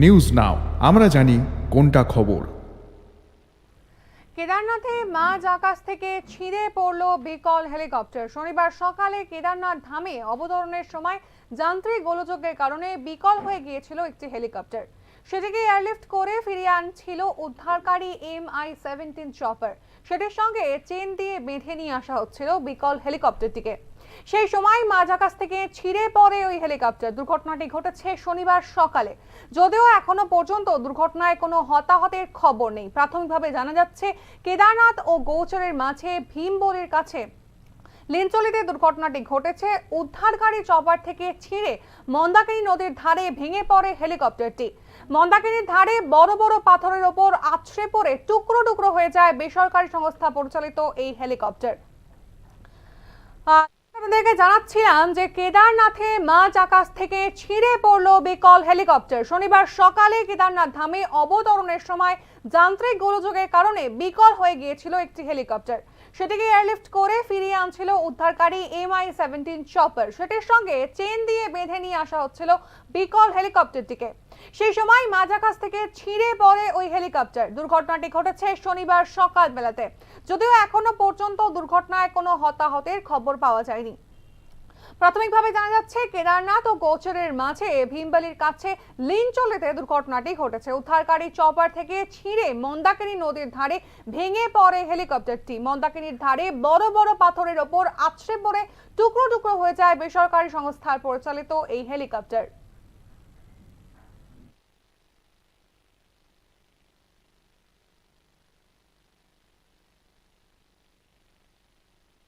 News now, আমরা জানি কোনটা খবর। কেদারনাথে মাঝ আকাশ থেকে ছিঁড়ে পড়ল বিকল হেলিকপ্টার। শনিবার সকালে কেদারনাথ ধামে অবতরণের সময় যান্ত্রিক গোলযোগের কারণে বিকল হয়ে গিয়েছিল একটি হেলিকপ্টার। সেটিকে এয়ারলিফট করে ফিরিয়ে আনছিল উদ্ধারকারী MI-17 চপার। সেটির সঙ্গে চেন দিয়ে বেঁধে নিয়ে আসা হচ্ছিল বিকল হেলিকপ্টারটিকে। সেই সময় মাঝ আকাশ থেকে ছিঁড়ে পড়ে ওই হেলিকপ্টার। দুর্ঘটনাটি ঘটেছে শনিবার সকালে। যদিও এখনো পর্যন্ত দুর্ঘটনায় কোনো হতাহতের খবর নেই। প্রাথমিকভাবে জানা যাচ্ছে কেদারনাথ ও গৌচরের মাঝে ভীমবলির কাছে লিঞ্চলিতে দুর্ঘটনাটি ঘটেছে। উদ্ধারকারী চপার থেকে ছিঁড়ে মন্দাকিনী নদীর ধারে ভেঙে পড়ে হেলিকপ্টারটি। মন্দাকিনীর ধারে বড় বড় পাথরের ওপর আছড়ে পড়ে টুকরো টুকরো হয়ে যায় বেসরকারি সংস্থা পরিচালিত এই হেলিকপ্টার। আপনাদেরকে জানাচ্ছিলাম যে কেদারনাথে মাঝ আকাশ থেকে ছিঁড়ে পড়ল বিকল হেলিকপ্টার। শনিবার সকালে কেদারনাথ ধামে অবতরণের সময় যান্ত্রিক গোলযোগের কারণে বিকল হয়ে গিয়েছিল একটি হেলিকপ্টার। সেটিকে এয়ারলিফট করে ফিরিয়ে আনছিল উদ্ধারকারী MI-17 চপার। সেটির সঙ্গে চেন দিয়ে বেঁধে নিয়ে আসা হচ্ছিল বিকল হেলিকপ্টারটিকে। সেই সময় মাঝ আকাশ থেকে ছিঁড়ে পড়ে ওই হেলিকপ্টার। দুর্ঘটনাটি ঘটেছে শনিবার সকাল বেলাতে। যদিও এখনো পর্যন্ত দুর্ঘটনায় কোনো হতাহতের খবর পাওয়া যায়নি। প্রাথমিকভাবে জানা যাচ্ছে কেদারনাথ ও গৌচরের মাঝে ভীমবালির কাছে লিঞ্চলিতে দুর্ঘটনাটি ঘটেছে। উদ্ধারকারী চপার থেকে ছিঁড়ে মন্দাকিনী নদীর ধারে ভেঙে পড়ে হেলিকপ্টারটি। মন্দাকিনীর ধারে বড় বড় পাথরের ওপর আছড়ে পড়ে টুকরো টুকরো হয়ে যায় বেসরকারি সংস্থার পরিচালিত এই হেলিকপ্টার।